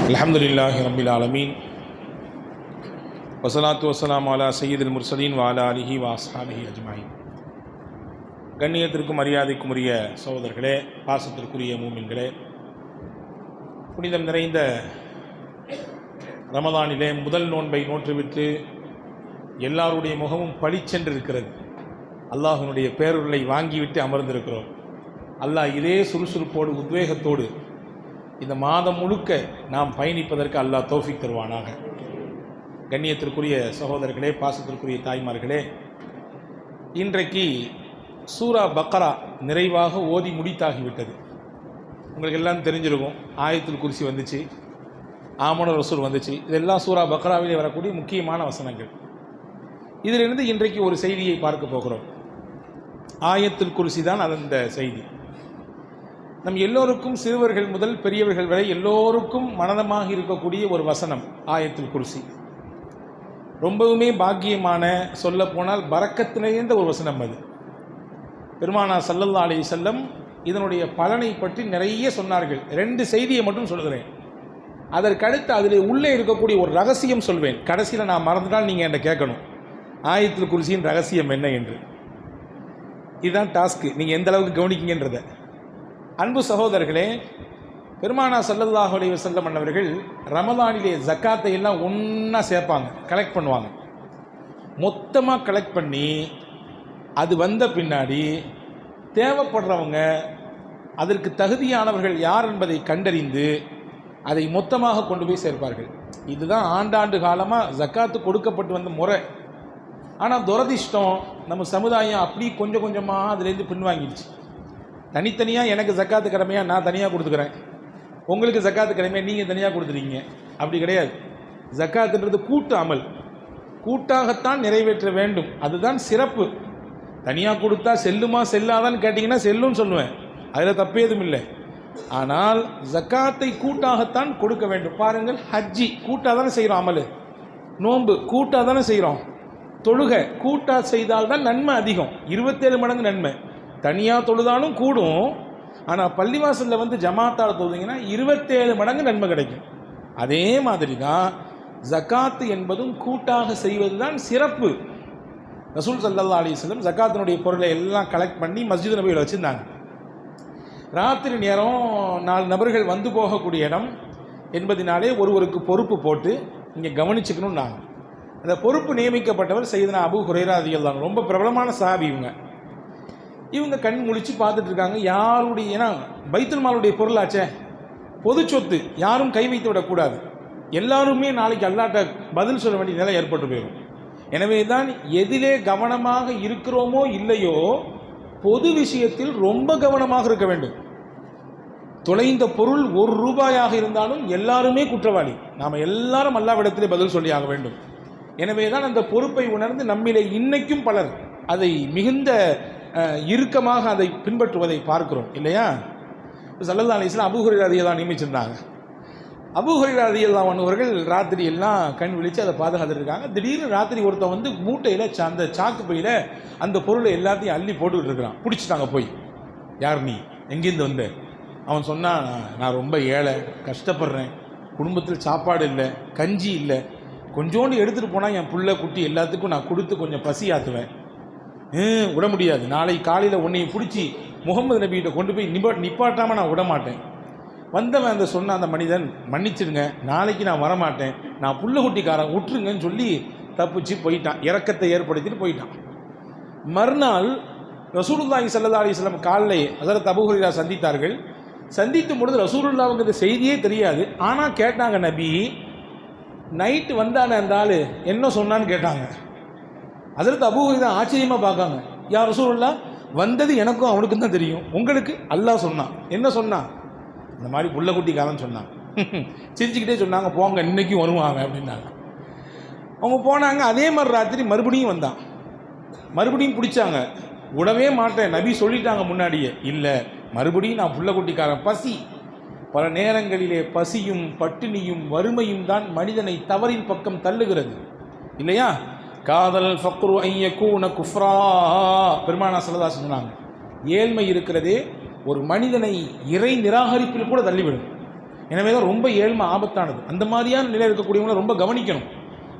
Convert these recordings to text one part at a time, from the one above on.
அல்ஹம்துலில்லாஹி ரப்பில் ஆலமீன் வஸலாத்து வஸ்ஸலாமு அலா சய்யிதில் முர்சலீன் வ அலா ஆலிஹி வ அஸ்ஹாபிஹி அஜ்மாயின். கண்ணியத்திற்கும் மரியாதைக்கும் உரிய சகோதரர்களே, பாசத்திற்குரிய மூமின்களே, புனிதம் நிறைந்த ரமதானிலே முதல் நோன்பை நோற்றுவிட்டு எல்லாருடைய முகமும் பளிச்சென்றிருக்கிறது. அல்லாஹ்வினுடைய பேருருளை வாங்கிவிட்டு அமர்ந்திருக்கிறோம். அல்லாஹ் இதே சுறுசுறுப்போடு உத்வேகத்தோடு இந்த மாதம் முழுக்க நாம் பயணிப்பதற்கு அல்லாஹ் தௌஃபீக் தருவானாக. கண்ணியத்திற்குரிய சகோதரர்களே, பாசத்திற்குரிய தாய்மார்களே, இன்றைக்கு சூரா பக்ரா நிறைவாக ஓதி முடித்தாகிவிட்டது. உங்களுக்கு எல்லாம் தெரிஞ்சிருக்கும், ஆயத்துல் குர்சி வந்துச்சு, ஆமன ரசூல் வந்துச்சு. இதெல்லாம் சூரா பக்ராவிலே வரக்கூடிய முக்கியமான வசனங்கள். இதிலிருந்து இன்றைக்கு ஒரு செய்தியை பார்க்க போகிறோம். ஆயத்துல் குர்சி தான் அந்த செய்தி. நம் எல்லோருக்கும், சிறுவர்கள் முதல் பெரியவர்கள் வரை எல்லோருக்கும் மனதமாக இருக்கக்கூடிய ஒரு வசனம் ஆயத்துல் குர்சி. ரொம்பவுமே பாக்கியமான, சொல்ல போனால் பரக்கத்து நிறைந்த ஒரு வசனம் அது. பெருமானார் ஸல்லல்லாஹு அலைஹி வஸல்லம் இதனுடைய பலனை பற்றி நிறைய சொன்னார்கள். 2 செய்தியை மட்டும் சொல்கிறேன். அதற்கடுத்து அதில் உள்ளே இருக்கக்கூடிய ஒரு ரகசியம் சொல்வேன். கடைசியில் நான் மறந்துட்டால் நீங்கள் என்கிட்ட கேட்கணும், ஆயத்துல் குர்சியின் ரகசியம் என்ன என்று. இதுதான் டாஸ்க்கு, நீங்கள் எந்த அளவுக்கு கவனிக்கிங்கன்றதை. அன்பு சகோதரர்களே, பெருமானார் ஸல்லல்லாஹு அலைஹி வஸல்லம் அன்னவர்கள் ரமதானிலே ஜக்காத்தை எல்லாம் ஒன்றா சேர்ப்பாங்க, கலெக்ட் பண்ணுவாங்க. மொத்தமாக கலெக்ட் பண்ணி அது வந்த பின்னாடி தேவைப்படுறவங்க, அதற்கு தகுதியானவர்கள் யார் என்பதை கண்டறிந்து அதை மொத்தமாக கொண்டு போய் சேர்ப்பார்கள். இதுதான் ஆண்டாண்டு காலமாக ஜக்காத்து கொடுக்கப்பட்டு வந்த முறை. ஆனால் துரதிர்ஷ்டம், நம்ம சமுதாயம் அப்படி கொஞ்சம் கொஞ்சமாக அதுலேருந்து பின்வாங்கிடுச்சு. தனித்தனியாக எனக்கு ஜக்காத்து கடமையாக நான் தனியாக கொடுத்துக்கிறேன், உங்களுக்கு ஜக்காத்து கடமையாக நீங்கள் தனியாக கொடுத்துருக்கீங்க. அப்படி கிடையாது. ஜக்காத்துன்றது கூட்டு அமல், கூட்டாகத்தான் நிறைவேற்ற வேண்டும். அதுதான் சிறப்பு. தனியாக கொடுத்தா செல்லுமா செல்லாதான்னு கேட்டிங்கன்னா செல்லுன்னு சொல்லுவேன், அதில் தப்பே எதுவும் இல்லை. ஆனால் ஜக்காத்தை கூட்டாகத்தான் கொடுக்க வேண்டும். பாருங்கள், ஹஜ்ஜி கூட்டாக தானே செய்கிறோம், அமல் நோன்பு கூட்டாக தானே செய்கிறோம், தொழுகை கூட்டாக செய்தால்தான் நன்மை அதிகம், 27 மடங்கு நன்மை. தனியாக தொழுதாலும் கூடும், ஆனால் பள்ளிவாசலில் வந்து ஜமாத்தால் தொழுதிங்கன்னா 27 மடங்கு நன்மை கிடைக்கும். அதே மாதிரி தான் ஜக்காத்து என்பதும் கூட்டாக செய்வது தான் சிறப்பு. ரசூல் ஸல்லல்லாஹு அலைஹி வஸல்லம் ஜக்காத்தினுடைய பொருளை எல்லாம் கலெக்ட் பண்ணி மஸ்ஜித் நபியில் வச்சுருந்தாங்க. ராத்திரி நேரம் 4 நபர்கள் வந்து போகக்கூடிய இடம் என்பதினாலே ஒருவருக்கு பொறுப்பு போட்டு இங்கே கவனிச்சுக்கணும். நாங்கள் அந்த பொறுப்பு நியமிக்கப்பட்டவர் சையதுனா அபூ ஹுரைரா ரலியல்லாஹு அன்ஹு. ரொம்ப பிரபலமான சஹாபி. இவங்க கண் முழிச்சு பார்த்துட்டு இருக்காங்க. யாருடைய, ஏன்னா பைத்துல் மாலுடைய பொருளாச்சே, பொது சொத்து, யாரும் கை வைத்து விடக்கூடாது. எல்லாருமே நாளைக்கு அல்லாஹ்ட்ட பதில் சொல்ல வேண்டிய நிலை ஏற்பட்டு போயிடும். எனவே தான் எதிலே கவனமாக இருக்கிறோமோ இல்லையோ, பொது விஷயத்தில் ரொம்ப கவனமாக இருக்க வேண்டும். தொலைந்த பொருள் 1 ரூபாயாக இருந்தாலும் எல்லாருமே குற்றவாளி. நாம் எல்லாரும் அல்லாஹ்விடத்திலே பதில் சொல்லி ஆக வேண்டும். எனவே தான் அந்த பொறுப்பை உணர்ந்து நம்மிலே இன்னைக்கும் பலர் அதை மிகுந்த இறுக்கமாக அதை பின்பற்றுவதை பார்க்கிறோம், இல்லையா? ஸல்லல்லாஹு அலைஹி வஸல்லம் அபூ ஹுரைரா ரலியல்லாஹு நியமிச்சிருந்தாங்க. அபூ ஹுரைரா ரலியல்லாஹு அன்ஹு அவர்கள் ராத்திரி எல்லாம் கண் விழித்து அதை பாதுகாத்துட்டு இருக்காங்க. திடீர்னு ராத்திரி ஒருத்தன் வந்து மூட்டையில், அந்த சாக்கு பையில் அந்த பொருளை எல்லாத்தையும் அள்ளி போட்டுக்கிட்டு இருக்கிறான். பிடிச்சிட்டாங்க போய். யார் நீ, எங்கேருந்து வந்த? அவன் சொன்னான், நான் ரொம்ப ஏழை, கஷ்டப்படுறேன், குடும்பத்தில் சாப்பாடு இல்லை, கஞ்சி இல்லை, கொஞ்சோண்டு எடுத்துகிட்டு போனால் என் புள்ள குட்டி எல்லாத்துக்கும் நான் கொடுத்து கொஞ்சம் பசி ஆற்றுவேன். விட முடியாது, நாளை காலையில் உன்னையும் பிடிச்சி முகமது நபிகிட்ட கொண்டு போய் நிப்பாட்டாமல் நான் விட மாட்டேன். வந்தவன் அந்த சொன்ன அந்த மனிதன், மன்னிச்சிடுங்க, நாளைக்கு நான் வரமாட்டேன், நான் புள்ள குட்டிக்காரன், விட்டுருங்கன்னு சொல்லி தப்பிச்சு போயிட்டான். இரக்கத்தை ஏற்படுத்திட்டு போயிட்டான். மறுநாள் ரசூலுல்லாஹி ஸல்லல்லாஹு அலைஹி வஸல்லம் காலையில் ஹஸரத் அபூ ஹுரைரா சந்தித்தார்கள். சந்திக்கும் பொழுது ரசூலுல்லாஹ்வுக்கு இந்த செய்தியே தெரியாது. ஆனால் கேட்டாங்க, நபி நைட்டு வந்தானே அந்த ஆள் என்ன சொன்னான்னு கேட்டாங்க. ஹஸரத் அபூ ஹுரைரா ஆச்சரியமாக பார்க்காங்க. யா ரசூலுல்லாஹ், வந்தது எனக்கும் அவனுக்கும் தான் தெரியும், உங்களுக்கு அல்லாஹ் சொன்னான். என்ன சொன்னான்? இந்த மாதிரி புள்ள குட்டிக்காரன் சொன்னான். சிரிச்சுக்கிட்டே சொன்னாங்க, போங்க இன்னைக்கும் வருவாங்க அப்படின்னாங்க. அவங்க போனாங்க. அதே மாதிரி ராத்திரி மறுபடியும் வந்தான். மறுபடியும் பிடிச்சாங்க. விடவே மாட்டேன், நபி சொல்லிட்டாங்க முன்னாடியே. இல்லை, மறுபடியும் நான் புள்ள குட்டிக்காரன். பசி, பல நேரங்களிலே பசியும் பட்டினியும் வறுமையும் தான் மனிதனை தவறின் பக்கம் தள்ளுகிறது, இல்லையா? காதல் ஃபக்ரு ஐயக்கூன குஃப்ரா, பெருமானார் ஸல்லல்லாஹு அலைஹி வஸல்லம் சொன்னாங்க. ஏழ்மை இருக்கிறதே ஒரு மனிதனை இறை நிராகரிப்பில் கூட தள்ளிவிடும். எனவே தான் ரொம்ப ஏழ்மை ஆபத்தானது. அந்த மாதிரியான நிலை இருக்கக்கூடியவங்களை ரொம்ப கவனிக்கணும்.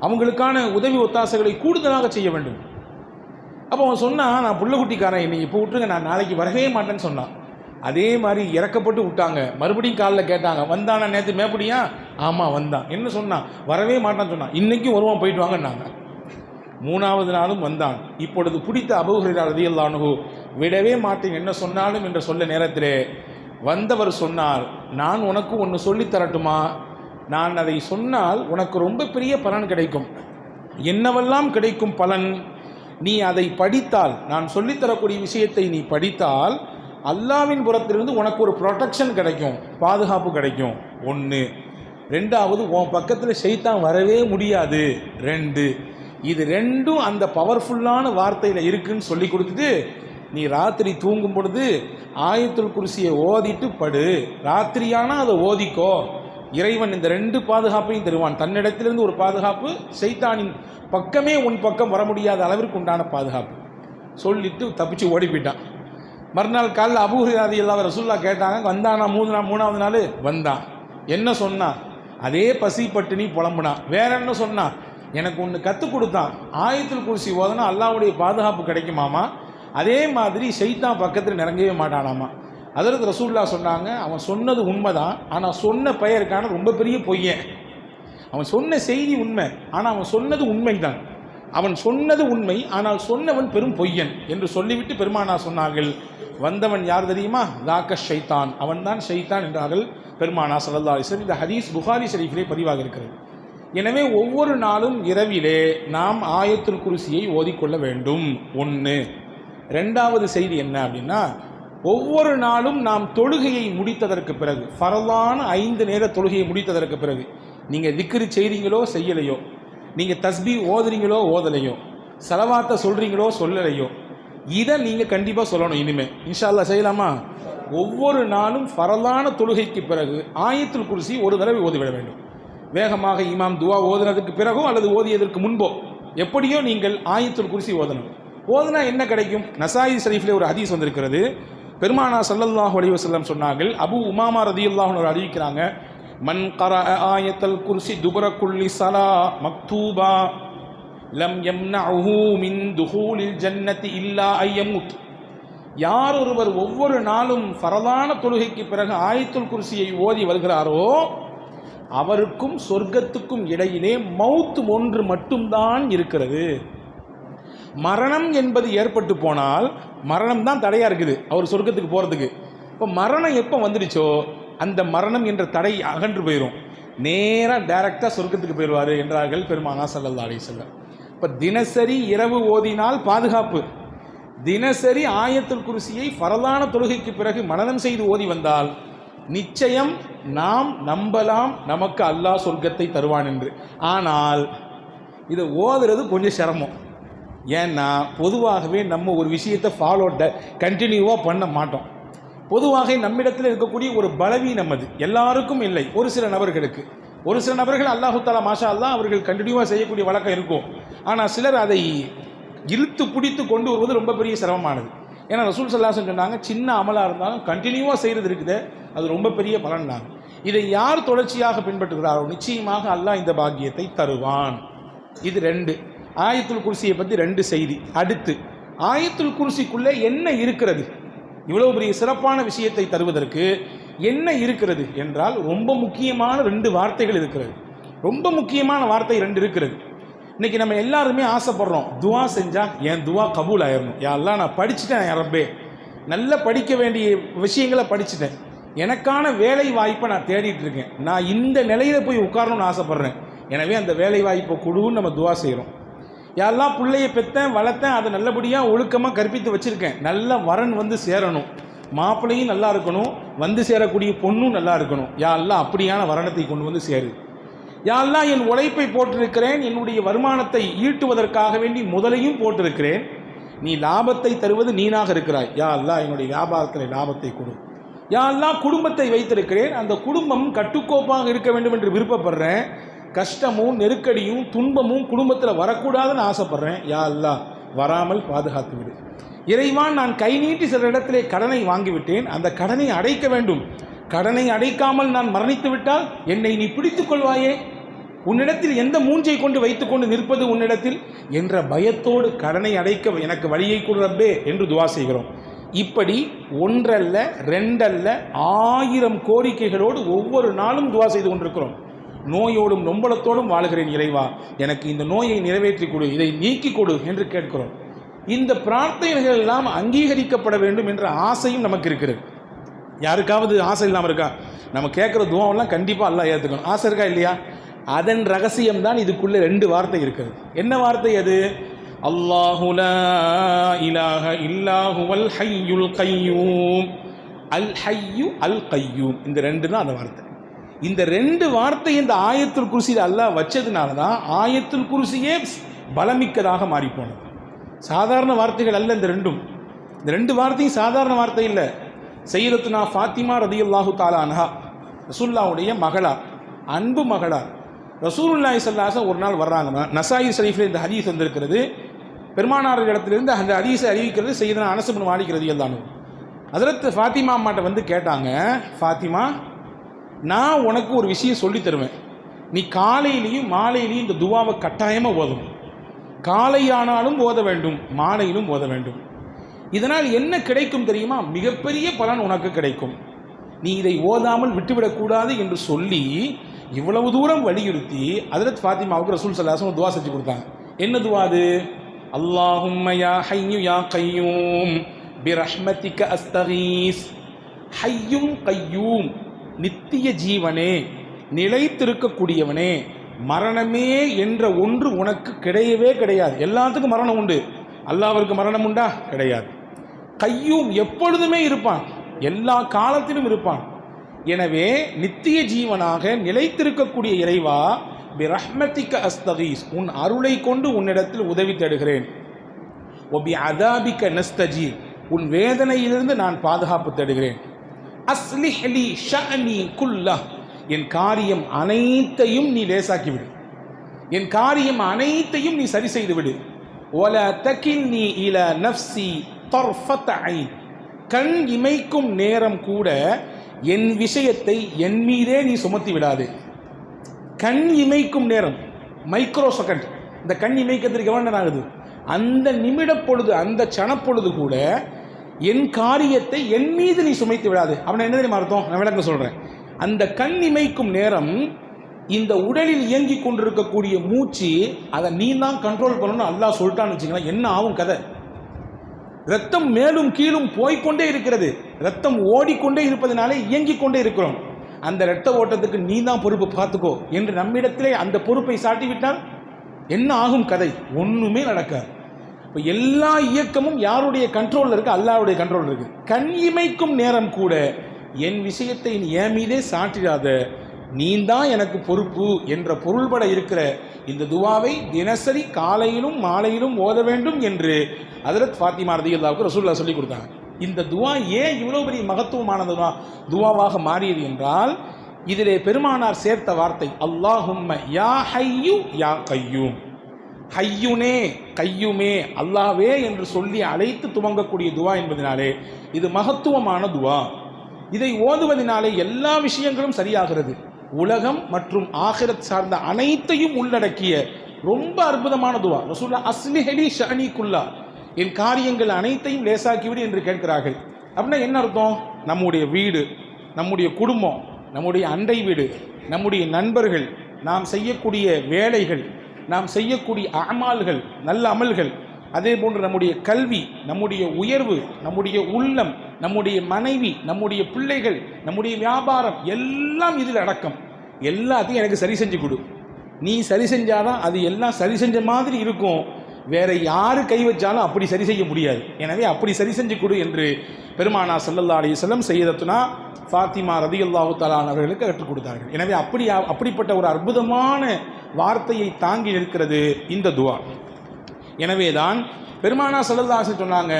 அவங்களுக்கான உதவி ஒத்தாசைகளை கூடுதலாக செய்ய வேண்டும். அப்போ அவன் சொன்னான், நான் புள்ளக்குட்டிக்காரன், என்னை இப்போ விட்டுருங்க, நான் நாளைக்கு வரவே மாட்டேன்னு சொன்னான். அதே மாதிரி இறக்கப்பட்டு விட்டாங்க. மறுபடியும் காலில் கேட்டாங்க, வந்தானா நேற்று மேப்படியா? ஆமாம் வந்தான். என்ன சொன்னான்? வரவே மாட்டான்னு சொன்னான். இன்றைக்கும் வருவான், போயிட்டு வாங்கன்னாங்க. 3வது நாளும் வந்தான். இப்பொழுது பிடித்த அபூ ஹுரைரா ரலியல்லாஹு அன்ஹு விடவே மாட்டேன் என்ன சொன்னாலும் என்று சொல்ல நேரத்திலே வந்தவர் சொன்னார், நான் உனக்கு ஒன்று சொல்லித் தரட்டுமா? நான் அதை சொன்னால் உனக்கு ரொம்ப பெரிய பலன் கிடைக்கும். என்னவெல்லாம் கிடைக்கும் பலன்? நீ அதை படித்தால், நான் சொல்லித்தரக்கூடிய விஷயத்தை நீ படித்தால் அல்லாவின் புறத்திலிருந்து உனக்கு ஒரு ப்ரொடெக்ஷன் கிடைக்கும், பாதுகாப்பு கிடைக்கும். 1. 2வது, உன் பக்கத்தில் ஷைத்தான் வரவே முடியாது. 2. இது 2ம் அந்த பவர்ஃபுல்லான வார்த்தையில் இருக்குன்னு சொல்லி கொடுத்துட்டு நீ ராத்திரி தூங்கும் பொழுது ஆயத்துல் குர்சியை ஓதிட்டு படு. ராத்திரியானால் அதை ஓதிக்கோ. இறைவன் இந்த 2 பாதுகாப்பையும் தருவான். தன்னிடத்திலிருந்து ஒரு பாதுகாப்பு, ஷைத்தானின் பக்கமே உன் பக்கம் வர முடியாத அளவிற்கு உண்டான பாதுகாப்பு சொல்லிட்டு தப்பிச்சு ஓடி போயிட்டான். மறுநாள் காலையில் அபூ ஹுரைரா ரலியல்லாஹு ரசூலுல்லாஹ் கேட்டாங்க, வந்தானா? 3வது நாள் வந்தான். என்ன சொன்னான்? அதே பசி பட்டினி புலம்புனான். வேற என்ன சொன்னான்? எனக்கு ஒன்று கற்றுக் கொடுத்தான், ஆயத்துல் குர்சி ஓதனா அல்லாஹ்வுடைய பாதுகாப்பு கிடைக்குமாமா, அதே மாதிரி ஷைத்தான் பக்கத்தில் நெருங்கவே மாட்டானாமா. அதற்கு ரசூலுல்லாஹ் சொன்னாங்க, அவன் சொன்னது உண்மைதான், ஆனால் சொன்ன பெயருக்கான ரொம்ப பெரிய பொய்யன். அவன் சொன்ன செய்தி உண்மை, ஆனால் அவன் சொன்னது உண்மைதான். அவன் சொன்னது உண்மை, ஆனால் சொன்னவன் பெரும் பொய்யன் என்று சொல்லிவிட்டு பெருமானார் சொன்னார்கள், வந்தவன் யார் தெரியுமா? தாக்க ஷைத்தான், அவன்தான் ஷைத்தான் என்றார்கள் பெருமானார் ஸல்லல்லாஹு அலைஹி வஸல்லம். இந்த ஹதீஸ் புகாரி ஷரீஃபிலே பதிவாக இருக்கிறது. எனவே ஒவ்வொரு நாளும் இரவிலே நாம் ஆயத்துல் குர்சியை ஓதிக்கொள்ள வேண்டும். 1. 2வது செய்தி என்ன அப்படின்னா, ஒவ்வொரு நாளும் நாம் தொழுகையை முடித்ததற்கு பிறகு, ஃபரலான 5 நேர தொழுகையை முடித்ததற்கு பிறகு, நீங்கள் திக்ரு செய்கிறீங்களோ செய்யலையோ, நீங்கள் தஸ்பீ ஓதுறீங்களோ ஓதலையோ, சலவாத்தை சொல்கிறீங்களோ சொல்லலையோ, இதை நீங்கள் கண்டிப்பாக சொல்லணும். இனிமேல் இன்ஷா அல்லாஹ் செய்யலாமா? ஒவ்வொரு நாளும் ஃபரலான தொழுகைக்கு பிறகு ஆயத்துல் குர்சி ஒரு தடவை ஓதிவிட வேண்டும். வேகமாக இமாம் துவா ஓதுனதுக்கு பிறகோ அல்லது ஓதியதற்கு முன்போ எப்படியோ நீங்கள் ஆயத்துல் குர்சி ஓதணும். ஓதுனா என்ன கிடைக்கும்? நசாயி ஷரீஃபிலே ஒரு ஹதீஸ் வந்திருக்கிறது. பெருமானார் ஸல்லல்லாஹு அலைஹி வஸல்லம் சொன்னார்கள், அபூ உமாமா ரலியல்லாஹு அன்ஹு அறிவிக்கிறாங்க, மன் கரஅ ஆயத்துல் குர்சி துபர குல்லி ஸலா மக்தூபா லம் யம்னஉஹு மின் துஹூலில் ஜன்னதி இல்லா அய்யமுத். யார் ஒருவர் ஒவ்வொரு நாளும் ஃபரலான தொழுகைக்கு பிறகு ஆயத்துல் குர்சியை ஓதி வருகிறாரோ அவருக்கும் சொர்க்கத்துக்கும் இடையிலே மவுத் ஒன்று மட்டும்தான் இருக்கிறது. மரணம் என்பது ஏற்பட்டு போனால் மரணம் தான் தடையாக இருக்குது அவர் சொர்க்கத்துக்கு போகிறதுக்கு. இப்போ மரணம் எப்போ வந்துடுச்சோ அந்த மரணம் என்ற தடை அகன்று போயிடும், நேராக டைரக்டாக சொர்க்கத்துக்கு போயிடுவார் என்றார்கள் பெருமானார் ஸல்லல்லாஹு அலைஹி வஸல்லம். இப்போ தினசரி இரவு ஓதினால் பாதுகாப்பு, தினசரி ஆயத்துல் குர்சியை ஃபரலான தொழுகைக்கு பிறகு மனனம் செய்து ஓதி வந்தால் நிச்சயம் நாம் நம்பலாம் நமக்கு அல்லாஹ் சொர்க்கத்தை தருவான் என்று. ஆனால் இதை ஓதுறது கொஞ்சம் சிரமம். ஏன்னா பொதுவாகவே நம்ம ஒரு விஷயத்தை கண்டினியூவாக பண்ண மாட்டோம். பொதுவாக நம்மிடத்தில் இருக்கக்கூடிய ஒரு பலவீனம் அது, எல்லாருக்கும் இல்லை, ஒரு சில நபர்களுக்கு. ஒரு சில நபர்கள் அல்லாஹு தஆலா மாஷா அல்லாஹ் அவர்கள் கண்டினியூவாக செய்யக்கூடிய வழக்கம் இருக்கும். ஆனால் சிலர் அதை இழுத்து பிடித்து கொண்டு வருவது ரொம்ப பெரிய சிரமமானது. ஏன்னா ரசூல் ஸல்லல்லாஹு அலைஹி வஸல்லம் சொன்னாங்க, சின்ன அமலாக இருந்தாலும் கண்டினியூவாக செய்கிறது இருக்குது, அது ரொம்ப பெரிய பலன் தான். இதை யார் தொடர்ச்சியாக பின்பற்றுகிறாரோ நிச்சயமாக அல்லாஹ் இந்த பாக்கியத்தை தருவான். இது 2. ஆயத்துல் குர்சியை பற்றி 2 செய்தி. அடுத்து ஆயத்துல் குர்சிக்குள்ளே என்ன இருக்கிறது? இவ்வளவு பெரிய சிறப்பான விஷயத்தை தருவதற்கு என்ன இருக்கிறது என்றால் ரொம்ப முக்கியமான 2 வார்த்தைகள் இருக்கிறது. ரொம்ப முக்கியமான வார்த்தை 2 இருக்கிறது. இன்றைக்கி நம்ம எல்லாருமே ஆசைப்படுறோம், துவா செஞ்சால் என் துவா கபூல் ஆயிடணும். யா அல்லாஹ் நான் படிச்சுட்டேன், யா ரப்பே நல்ல படிக்க வேண்டிய விஷயங்களை படிச்சுட்டேன், எனக்கான வேலை வாய்ப்பை நான் தேடிட்டு இருக்கேன், நான் இந்த நிலையில் போய் உட்காரணும்னு ஆசைப்பட்றேன், எனவே அந்த வேலை வாய்ப்பை கொடுன்னு நம்ம துவா செய்கிறோம். யாரெல்லாம் பிள்ளையை பெற்றேன் வளர்த்தேன், அதை நல்லபடியாக ஒழுக்கமாக கற்பித்து வச்சுருக்கேன், நல்ல வரன் வந்து சேரணும், மாப்பிள்ளையும் நல்லா இருக்கணும், வந்து சேரக்கூடிய பொண்ணும் நல்லா இருக்கணும், யாரெல்லாம் அப்படியான வரனத்தை கொண்டு வந்து சேரு. யாரெல்லாம் என் உழைப்பை போட்டிருக்கிறேன், என்னுடைய வருமானத்தை ஈட்டுவதற்காக வேண்டி முதலையும் போட்டிருக்கிறேன், நீ லாபத்தை தருவது நீனாக இருக்கிறாய், யா அல்லாஹ் என்னுடைய வியாபாரத்தில் லாபத்தை கொடு. யா அல்லாஹ் குடும்பத்தை வைத்திருக்கிறேன், அந்த குடும்பம் கட்டுக்கோப்பாக இருக்க வேண்டும் என்று விருப்பப்படுறேன், கஷ்டமும் நெருக்கடியும் துன்பமும் குடும்பத்தில் வரக்கூடாதுன்னு ஆசைப்படுறேன், யா அல்லாஹ் வராமல் பாதுகாத்து விடு. இறைவான் நான் கை நீட்டி சில இடத்திலே கடனை வாங்கிவிட்டேன், அந்த கடனை அடைக்க வேண்டும், கடனை அடைக்காமல் நான் மரணித்து விட்டால் என்னை நீ பிடித்துக் கொள்வாயே, உன்னிடத்தில் எந்த மூஞ்சை கொண்டு வைத்துக்கொண்டு நிற்பது உன்னிடத்தில் என்ற பயத்தோடு கடனை அடைக்க எனக்கு வழியை கொடு ரப்பே என்று துவா செய்கிறோம். இப்படி ஒன்றல்ல ரெண்டல்ல 1000 கோரிக்கைகளோடு ஒவ்வொரு நாளும் துவா செய்து கொண்டிருக்கிறோம். நோயோடும் நொம்பலத்தோடும் வாழுகிறேன் இறைவா, எனக்கு இந்த நோயை நிறைவேற்றி கொடு, இதை நீக்கி கொடு என்று கேட்கிறோம். இந்த பிரார்த்தனைகள் எல்லாம் அங்கீகரிக்கப்பட வேண்டும் என்ற ஆசையும் நமக்கு இருக்கிறது. யாருக்காவது ஆசை இல்லாமல் இருக்கா? நம்ம கேட்குற துவாவெல்லாம் கண்டிப்பாக அல்லாஹ் ஏற்றுக்கணும். ஆசை இருக்கா இல்லையா? அதன் ரகசியம்தான் இதுக்குள்ளே 2 வார்த்தை இருக்கிறது. என்ன வார்த்தை அது? அல்லாஹு லா இலாஹ இல்லா ஹுவல் ஹய்யுல் கய்யூம். அல் ஹய்யு அல் கய்யூம், இந்த 2 தான் அந்த வார்த்தை. இந்த 2 வார்த்தை இந்த ஆயத்துல் குர்சியில் அல்லாஹ் வச்சதுனால தான் ஆயத்துல் குர்சியே பலமிக்கதாக மாறிப்போனது. சாதாரண வார்த்தைகள் அல்ல இந்த 2ம். இந்த 2 வார்த்தையும் சாதாரண வார்த்தை இல்லை. சையதத்துனா ஃபாத்திமா ரதியல்லாஹு தஆலா அன்ஹா, ரசூலுல்லாஹ்வுடைய மகளார், அன்பு மகளார். ரசூலுல்லாஹி ஸல்லல்லாஹு அலைஹி வஸல்லம் ஒரு நாள் வர்றாங்க. நசாயி ஷரீஃபில் இந்த ஹதீஸ் வந்திருக்கிறது. பெருமானார் இடத்திலிருந்து அந்த ஹதீஸை அறிவிக்கிறது சையதுனா அனஸ் இப்னு மாலிக் ரதியல்லாஹு அன்ஹு. ஹஜ்ரத் ஃபாத்திமா அம்மாட்ட வந்து கேட்டாங்க, ஃபாத்திமா, நான் உனக்கு ஒரு விஷயம் சொல்லி தருவேன், நீ காலையிலையும் மாலையிலையும் இந்த துவாவை கட்டாயமாக ஓதணும். காலையானாலும் ஓத வேண்டும், மாலையிலும் ஓத வேண்டும். இதனால் என்ன கிடைக்கும் தெரியுமா? மிகப்பெரிய பலன் உனக்கு கிடைக்கும். நீ இதை ஓதாமல் விட்டுவிடக்கூடாது என்று சொல்லி இவ்வளவு தூரம் வலியுறுத்தி ஹஜ்ரத் ஃபாத்திமாவுக்கு ரசூல் ஸல்லல்லாஹு அலைஹி வஸல்லம் துவா செஞ்சு கொடுத்தாங்க. என்ன துவா அது? அல்லாஹும்ம யா ஹய்யு யா கய்யூம் பிரஹ்மதிக அஸ்தகீஸ். ஹய்யும் கய்யூம், நித்திய ஜீவனே, நிலைத்திருக்கக்கூடியவனே, மரணமே என்ற ஒன்று உனக்கு கிடையவே கிடையாது. எல்லாத்துக்கும் மரணம் உண்டு, அல்லாஹ்விற்கு மரணம் உண்டா? கிடையாது. கய்யூம், எப்பொழுதுமே இருப்பான், எல்லா காலத்திலும் இருப்பான். எனவே நித்திய ஜீவனாக நிலைத்திருக்கக்கூடிய இறைவா, பிரஹ்மதிக அஸ்தகீஸ், உன் அருளை கொண்டு உன்னிடத்தில் உதவி தேடுகிறேன். ஒபி அதாபிக நஸ்தஜீர், உன் வேதனையிலிருந்து நான் பாதுகாப்பு தேடுகிறேன். அஸ்லிஹ் லி ஷஅனி குல்லஹ், என் காரியம் அனைத்தையும் நீ லேசாக்கிவிடு, என் காரியம் அனைத்தையும் நீ சரி செய்து விடு. வலா தகில்னி இலா நஃப்ஸி தர்ஃபத ஐன், கண் இமைக்கும் நேரம் கூட என் விஷயத்தை என் மீதே நீ சுமத்தி விடாது. கண் இமைக்கும் நேரம், மைக்ரோ செகண்ட், இந்த கண் இமைக்கிறதுக்கு எவ்வளோ நேரம் ஆகுது? அந்த நிமிட பொழுது, அந்த சனப்பொழுது கூட என் காரியத்தை என் மீது நீ சுமைத்து விடாது. அவனை என்ன தெரியுமா அர்த்தம்? நான் விளக்க சொல்கிறேன். அந்த கண் இமைக்கும் நேரம் இந்த உடலில் இயங்கி கொண்டிருக்கக்கூடிய மூச்சு, அதை நீ தான் கண்ட்ரோல் பண்ணணும்னு அல்லாஹ் சொல்லிட்டான்னு வச்சுக்கலாம். என்ன ஆகும் கதை? ரத்தம் மேலும் கீழும் போய்கொண்டே இருக்கிறது, ரத்தம் ஓடிக்கொண்டே இருப்பதனாலே இயங்கிக் கொண்டே இருக்கிறோம். அந்த இரத்த ஓட்டத்துக்கு நீ தான் பொறுப்பு, பார்த்துக்கோ என்று நம்மிடத்திலே அந்த பொறுப்பை சாட்டிவிட்டால் என்ன ஆகும் கதை? ஒன்றுமே நடக்காது. இப்போ எல்லா இயக்கமும் யாருடைய கண்ட்ரோலில் இருக்குது? அல்லாஹ்வுடைய கண்ட்ரோல் இருக்குது. கண் இமைக்கும் நேரம் கூட என் விஷயத்தை நீ என் மீதே சாட்டிடாத, நீ தான் எனக்கு பொறுப்பு என்ற பொருள்பட இருக்கிற இந்த துவாவை தினசரி காலையிலும் மாலையிலும் ஓத வேண்டும் என்று ஹஜ்ரத் ஃபாத்திமா ரலியல்லாஹு ரசூலுல்லாஹ் சொல்லி கொடுத்தாங்க. இந்த துவா ஏன் இவ்வளோ பெரிய மகத்துவமான துவாவாக மாறியது என்றால், இதிலே பெருமானார் சேர்த்த வார்த்தை அல்லாஹும்ம யா ஹய்யு யா கய்யூம். ஹய்யுனே, கையுமே, அல்லாஹ்வே என்று சொல்லி அழைத்து துவங்கக்கூடிய துவா என்பதனாலே இது மகத்துவமான துவா. இதை ஓதுவதனாலே எல்லா விஷயங்களும் சரியாகிறது. உலகம் மற்றும் ஆகிரத் சார்ந்த அனைத்தையும் உள்ளடக்கிய ரொம்ப அற்புதமான துவா. ரசூலுல்லாஹ் அஸ்லிஹ் லி ஷஅனி குல்லா, என் காரியங்கள் அனைத்தையும் லேசாக்கிவிடு என்று கேட்கிறார்கள். அப்படின்னா என்ன அர்த்தம்? நம்முடைய வீடு, நம்முடைய குடும்பம், நம்முடைய அண்டை வீடு, நம்முடைய நண்பர்கள், நாம் செய்யக்கூடிய வேலைகள், நாம் செய்யக்கூடிய அமால்கள், நல்ல அமல்கள், அதே போன்று நம்முடைய கல்வி, நம்முடைய உயர்வு, நம்முடைய உள்ளம், நம்முடைய மனைவி, நம்முடைய பிள்ளைகள், நம்முடைய வியாபாரம் எல்லாம் இதில் அடக்கம். எல்லாத்தையும் எனக்கு சரி செஞ்சு கொடு. நீ சரி செஞ்சாதான் அது எல்லாம் சரி செஞ்ச மாதிரி இருக்கும். வேற யாரு கை வச்சாலும் அப்படி சரி செய்ய முடியாது. எனவே அப்படி சரி செஞ்சு கொடு என்று பெருமானார் ஸல்லல்லாஹு அலைஹி வஸல்லம் சையதத்துனா ஃபாத்திமா ரலியல்லாஹு தஆலா அவர்களுக்கு கற்றுக் கொடுத்தார்கள். எனவே அப்படிப்பட்ட ஒரு அற்புதமான வார்த்தையை தாங்கி நிற்கிறது இந்த துவா. எனவே தான் பெருமானார் ஸல்லல்லாஹு அலைஹி வஸல்லம் சொன்னாங்க,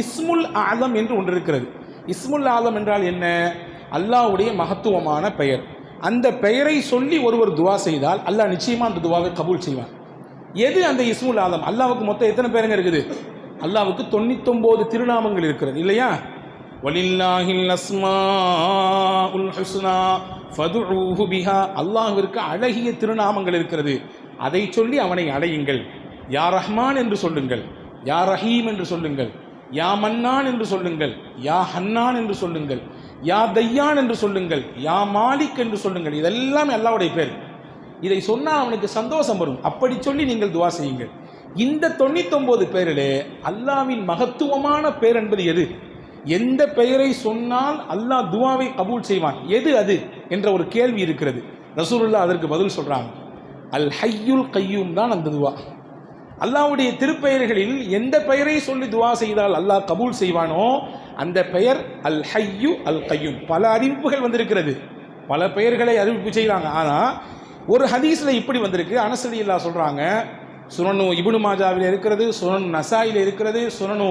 இஸ்முல் ஆலம் என்று ஒன்று இருக்கிறது. இஸ்முல் ஆலம் என்றால் என்ன? அல்லாஹ்வுடைய மகத்துவமான பெயர். அந்த பெயரை சொல்லி ஒருவர் துவா செய்தால் அல்லாஹ் நிச்சயமாக அந்த துவாவை கபூல் செய்வான். எது அந்த இஸ்முல் ஆலம்? அல்லாஹ்வுக்கு மொத்தம் எத்தனை பேருங்க இருக்குது? அல்லாஹ்வுக்கு 99 திருநாமங்கள் இருக்கிறது இல்லையா? வலில்லாஹில் அஸ்மாஉல் ஹுஸ்னா ஃபதுஊஹு பிஹா, அல்லாஹ்விற்கு அழகிய திருநாமங்கள் இருக்கிறது, அதை சொல்லி அவனை அடையுங்கள். யா ரஹ்மான் என்று சொல்லுங்கள், யா ரஹீம் என்று சொல்லுங்கள், யா மன்னான் என்று சொல்லுங்கள், யா ஹன்னான் என்று சொல்லுங்கள், யா தையான் என்று சொல்லுங்கள், யா மாலிக் என்று சொல்லுங்கள். இதெல்லாம் அல்லாஹ்வுடைய பேர். இதை சொன்னால் அவனுக்கு சந்தோஷம் வரும். அப்படி சொல்லி நீங்கள் துவா செய்யுங்கள். இந்த 99 பேரிலே அல்லாஹ்வின் மகத்துவமான பேர் என்பது எது? எந்த பெயரை சொன்னால் அல்லாஹ் துவாவை கபூல் செய்வான், எது அது என்ற ஒரு கேள்வி இருக்கிறது. ரசூலுல்லாஹ் அதற்கு பதில் சொல்றாங்க, அல் ஹய்யுல் கய்யூம் தான் அந்த துவா. அல்லாஹ்வுடைய திருப்பெயர்களில் எந்த பெயரை சொல்லி துவா செய்தால் அல்லாஹ் கபூல் செய்வானோ அந்த பெயர் அல் ஹய்யு அல் கய்யூம். பல அறிவிப்புகள் வந்திருக்கிறது, பல பெயர்களை அறிவிப்பு செய்கிறாங்க. ஆனால் ஒரு ஹதீஸில் இப்படி வந்திருக்கு. அனஸ் ரலியல்லாஹு சொல்கிறாங்க, சுனனு இப்னு மாஜாவில் இருக்கிறது, சுனனு நசாயில் இருக்கிறது, சுனனு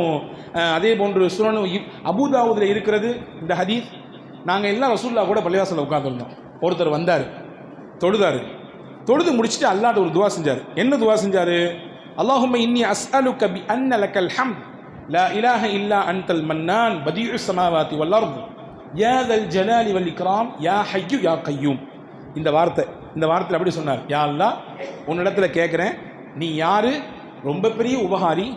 அதே போன்று சுனனு அபூதாவுதில் இருக்கிறது இந்த ஹதீஸ். நாங்கள் எல்லாம் ரசூலுல்லாஹ் கூட பள்ளிவாசலில் உட்காந்துருந்தோம். ஒருத்தர் வந்தார், தொழுது முடிச்சுட்டு அல்லாஹ்ட்ட ஒரு துவா செஞ்சார். என்ன துவா செஞ்சார்? அல்லாஹும்ம இன்னி அஸ்அலுக பி அன்ன லக்கல் ஹம்த் லா இலாஹ இல்லா அன்தல் மன்னான் பதீஉ ஸமாவாதி வல் அர்த் யா தல் ஜலாலி வல் இக்ராம் யா ஹய்யு யா கய்யூம். இந்த வார்த்தையில் அப்படி சொன்னார், யா அல்லாஹ், உன்னிடத்துல கேட்குறேன், நீ யாரு? ரொம்ப பெரிய உபகாரி,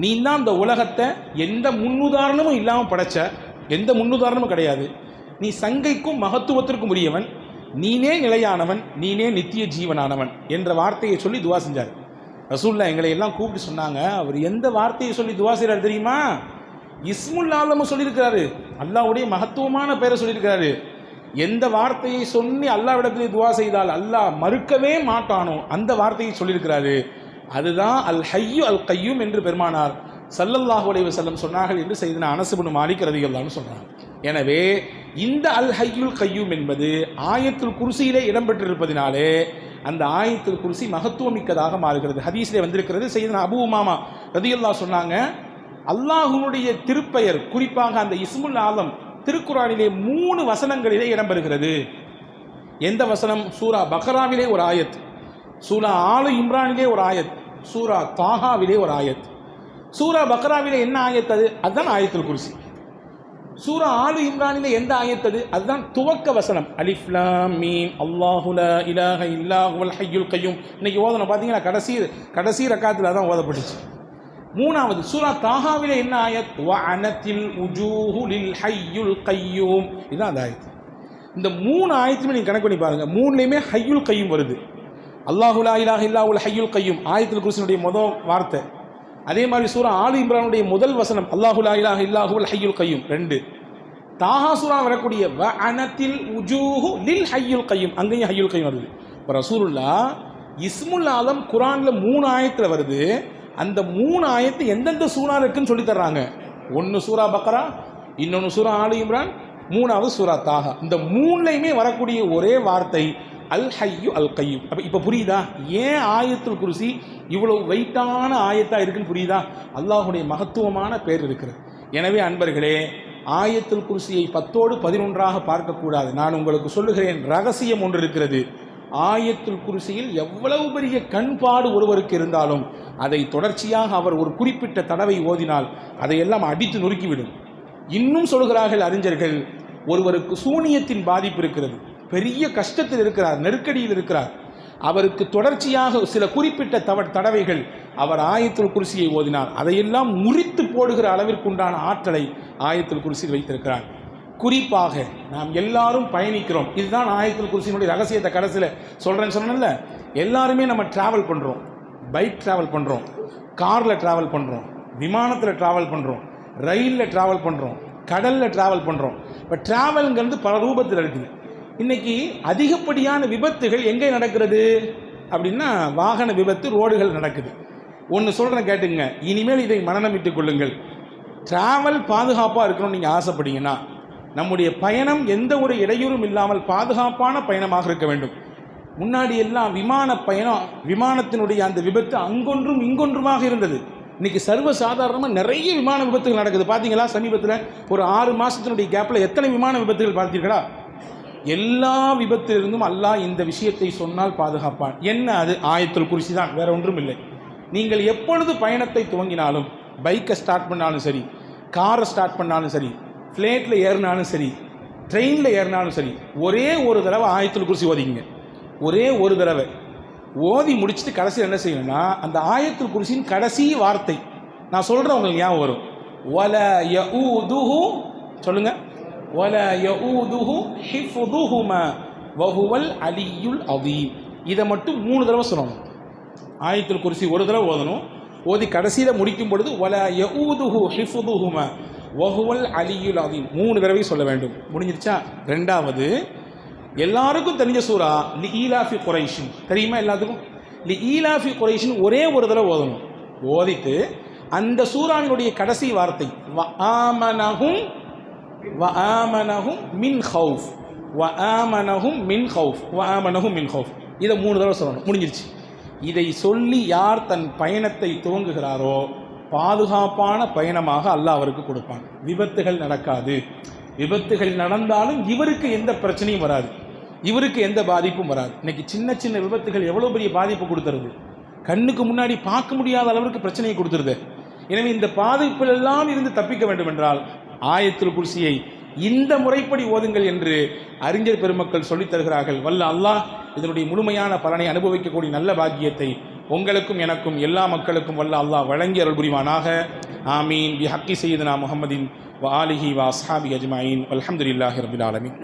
நீ தான் இந்த உலகத்தை எந்த முன்னுதாரணமும் இல்லாமல் படைச்ச, எந்த முன்னுதாரணமும் கிடையாது, நீ சங்கைக்கும் மகத்துவத்திற்கும் உரியவன், நீனே நிலையானவன், நீனே நித்திய ஜீவனானவன் என்ற வார்த்தையை சொல்லி துவா செஞ்சார். ரசூலுல்லாஹ் எங்களை எல்லாம் கூப்பிட்டு சொன்னாங்க, அவர் எந்த வார்த்தையை சொல்லி துவா செய்கிறார் தெரியுமா? இஸ்முல் ஆலம் சொல்லியிருக்கிறாரு, அல்லாஹ்வுடைய மகத்துவமான பெயரை சொல்லியிருக்கிறாரு. எந்த வார்த்தையை சொல்லி அல்லாஹ்விடத்திலே துவா செய்தால் அல்லாஹ் மறுக்கவே மாட்டானோ அந்த வார்த்தையை சொல்லியிருக்கிறாரு. அதுதான் அல் ஹய்யு அல் கய்யூம் என்று பெருமானார் ஸல்லல்லாஹு அலைஹி வஸல்லம் சொன்னார்கள் என்று சையதுனா அனஸ் இப்னு மாலிக் ரலியல்லாஹு அன்ஹு சொல்றாங்க. எனவே இந்த அல் ஹய்யுல் கய்யூம் என்பது ஆயத்துல் குர்சியிலே இடம்பெற்றிருப்பதினாலே அந்த ஆயத்துல் குர்சி மகத்துவமிக்கதாக மாறுகிறது. ஹதீஸிலே வந்திருக்கிறது. சையதுனா அபூ உமாமா ரலியல்லாஹு சொன்னாங்க, அல்லாஹ்வுடைய திருப்பெயர் குறிப்பாக அந்த இஸ்முல் ஆலம் திருக்குரானிலே 3 வசனங்களிலே இடம்பெறுகிறது. எந்த வசனம்? சூரா பக்ராவிலே ஒரு ஆயத், சூரா ஆலு இம்ரானிலே ஒரு ஆயத், சூரா தாஹாவிலே ஒரு ஆயத். சூரா பக்ராவிலே என்ன ஆயத்? அதுதான் ஆயத்துல் குர்சி. சூரா ஆலு இம்ரானிலே எந்த ஆயத்? அதுதான் துவக்க வசனம், அலிஃப் லாம் மீம் அல்லாஹு லா இலாஹ இல்லா ஹுவல் ஹய்யுல் கய்யூம். இன்னைக்கு ஓதணும் பார்த்தீங்கன்னா கடைசி ரக்காத்தில் தான் ஓதப்பட்டுச்சு. 3வது சூரா தாஹாவிலே என்ன ஆயத்? வ அனத்தில் உஜூஹு லில் ஹய்யுல் கய்யூம். இதுதான் அந்த ஆயத். இந்த 3 ஆயத்துமே நீங்கள் கணக்கு பண்ணி பாருங்க, 3லையுமே ஹய்யுல் கய்யூம் வருது. அல்லாஹு லா இலாஹ இல்லா ஹுவல் ஹய்யுல் கய்யூம் ஆயத்துல் குர்சியினுடைய முதல் வார்த்தை. அதே மாதிரி சூரா ஆலு இம்ரானுடைய முதல் வசனம் அல்லாஹு லா இலாஹ இல்லா ஹுவல் ஹய்யுல் கய்யூம் 2. தாஹா சூரா வரக்கூடிய வ அனத்தில் உஜூஹு லில் ஹய்யுல் கய்யூம், அங்கேயும் ஹய்யுல் கய்யூம் வருது. இப்போ ரசூலுல்லாஹ் இஸ்முல் ஆலம் குர்ஆனில் 3 ஆயத்தில் வருது. அந்த 3 ஆயத்து எந்தெந்த சூரா இருக்குன்னு சொல்லி தர்றாங்க. ஒன்று சூரா பக்ரா, இன்னொன்று சூரா ஆலு இம்ரான், 3வது சூரா தாஹா. இந்த 3லையுமே வரக்கூடிய ஒரே வார்த்தை அல் ஹய்யு அல் கய்யூம். அப்போ இப்போ புரியுதா ஏன் ஆயத்துல் குர்சி இவ்வளவு வெயிட்டான ஆயத்தாக இருக்குன்னு புரியுதா? அல்லாஹுடைய மகத்துவமான பேர் இருக்கிறது. எனவே அன்பர்களே, ஆயத்துல் குர்சியை 10ஓடு 11ஆக பார்க்கக்கூடாது. நான் உங்களுக்கு சொல்லுகிறேன், ரகசியம் ஒன்று இருக்கிறது. ஆயத்துல் குர்சியில் எவ்வளவு பெரிய கண்பாடு ஒருவருக்கு இருந்தாலும் அதை தொடர்ச்சியாக அவர் ஒரு குறிப்பிட்ட தடவை ஓதினால் அதையெல்லாம் அடித்து நொறுக்கிவிடும். இன்னும் சொல்கிறார்கள் அறிஞர்கள், ஒருவருக்கு சூனியத்தின் பாதிப்பு இருக்கிறது, பெரிய கஷ்டத்தில் இருக்கிறார், நெருக்கடியில் இருக்கிறார், அவருக்கு தொடர்ச்சியாக சில குறிப்பிட்ட தடவைகள் அவர் ஆயத்துல் குர்சியை ஓதினார் அதையெல்லாம் முறித்து போடுகிற அளவிற்குண்டான ஆற்றலை ஆயத்துல் குர்சியில் வைத்திருக்கிறார். குறிப்பாக நாம் எல்லாரும் பயணிக்கிறோம். இதுதான் ஆயத்துல் குர்சியினுடைய ரகசியத்தை கடைசியில் சொல்கிறேன்னு சொன்னேன்ல. எல்லாருமே நம்ம ட்ராவல் பண்ணுறோம், பைக் ட்ராவல் பண்ணுறோம், காரில் ட்ராவல் பண்ணுறோம், விமானத்தில் ட்ராவல் பண்ணுறோம், ரயிலில் ட்ராவல் பண்ணுறோம், கடலில் ட்ராவல் பண்ணுறோம். இப்போ ட்ராவல்ங்கிறது பல ரூபத்தில் இருக்குது. இன்றைக்கி அதிகப்படியான விபத்துகள் எங்கே நடக்கிறது அப்படின்னா வாகன விபத்து, ரோடுகள் நடக்குது. ஒன்று சொல்கிறேன் கேட்டுங்க, இனிமேல் இதை மனநமிட்டுக் கொள்ளுங்கள். ட்ராவல் பாதுகாப்பாக இருக்கணும்னு நீங்கள் ஆசைப்பட்டீங்கன்னா நம்முடைய பயணம் எந்த ஒரு இடையூறும் இல்லாமல் பாதுகாப்பான பயணமாக இருக்க வேண்டும். முன்னாடி எல்லாம் விமான பயணம், விமானத்தினுடைய அந்த விபத்து அங்கொன்றும் இங்கொன்றுமாக இருந்தது. இன்றைக்கி சர்வசாதாரணமாக நிறைய விமான விபத்துகள் நடக்குது. பார்த்தீங்களா? சமீபத்தில் ஒரு 6 மாதத்தினுடைய கேப்பில் எத்தனை விமான விபத்துகள் பார்த்தீர்களா? எல்லா விபத்திலிருந்தும் அல்லாஹ் இந்த விஷயத்தை சொன்னால் பாதுகாப்பான். என்ன? அது ஆயத்துல் குர்சி தான், வேற ஒன்றும் இல்லை. நீங்கள் எப்பொழுது பயணத்தை துவங்கினாலும், பைக்கை ஸ்டார்ட் பண்ணாலும் சரி, காரை ஸ்டார்ட் பண்ணாலும் சரி, ஃப்ளைட்டில் ஏறினாலும் சரி, ட்ரெயினில் ஏறினாலும் சரி, ஒரே ஒரு தடவை ஆயத்துல் குர்சி ஓதிங்க. ஒரே ஒரு தடவை ஓதி முடிச்சுட்டு கடைசியில் என்ன செய்யணும்னா, அந்த ஆயத்துல் குர்சியின் கடைசி வார்த்தை நான் சொல்கிறேன், உங்களுக்கு ஞாபகம் வரும். வல யஊதுஹு, சொல்லுங்க, வல யஊதுஹு ஹிஃபுதுஹுமா வஹுவல் அலியுல் அதீம். இதை மட்டும் 3 தடவை சொல்லணும். ஆயத்துல் குர்சி ஒரு தடவை ஓதணும். ஓதி கடைசியில் முடிக்கும் பொழுது வல யஊதுஹு ஹிஃபுதுஹுமா வஹுவல் அலியுல் அதீம் 3 தடவை சொல்ல வேண்டும். முடிஞ்சிருச்சா? ரெண்டாவது, எல்லாருக்கும் தெரிஞ்ச சூரா லி ஈலாஃபி குரைஷின், தெரியுமா எல்லாத்துக்கும்? லி ஈலாஃபி குரைஷின் ஒரே ஒரு தடவை ஓதணும். ஓதிட்டு அந்த சூராவினுடைய கடைசி வார்த்தை வ ஆமனஹும் மின் ஹவுஃப், வ ஆமனஹும் மின் ஹவுஃப், வ ஆமனஹும் மின் ஹவுஃப், இதை 3 தடவை சொல்லணும். முடிஞ்சிருச்சு. இதை சொல்லி யார் தன் பயணத்தை துவங்குகிறாரோ பாதுகாப்பான பயணமாக அல்லாஹ் அவருக்கு கொடுப்பான். விபத்துகள் நடக்காது. விபத்துகள் நடந்தாலும் இவருக்கு எந்த பிரச்சனையும் வராது, இவருக்கு எந்த பாதிப்பும் வராது. இன்னைக்கு சின்ன சின்ன விபத்துகள் எவ்வளோ பெரிய பாதிப்பு கொடுத்துருது, கண்ணுக்கு முன்னாடி பார்க்க முடியாத அளவிற்கு பிரச்சனையை கொடுத்துருது. எனவே இந்த பாதிப்பிலெல்லாம் இருந்து தப்பிக்க வேண்டும் என்றால் ஆயத்துல் குர்சியை இந்த முறைப்படி ஓதுங்கள் என்று அறிஞர் பெருமக்கள் சொல்லித் தருகிறார்கள். வல்ல அல்லாஹ் இதனுடைய முழுமையான பலனை அனுபவிக்கக்கூடிய நல்ல பாக்கியத்தை உங்களுக்கும் எனக்கும் எல்லா மக்களுக்கும் வல்ல அல்லாஹ் வழங்கி அருள் புரிவானாக. ஆமீன். பி ஹக்கி சய்யிதுனா முஹம்மதின் வ ஆலிஹி வ அஸ்ஹாபி அஜ்மாயின். அல்ஹம்துலில்லாஹி ரப்பில் ஆலமீன்.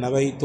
நவைத்து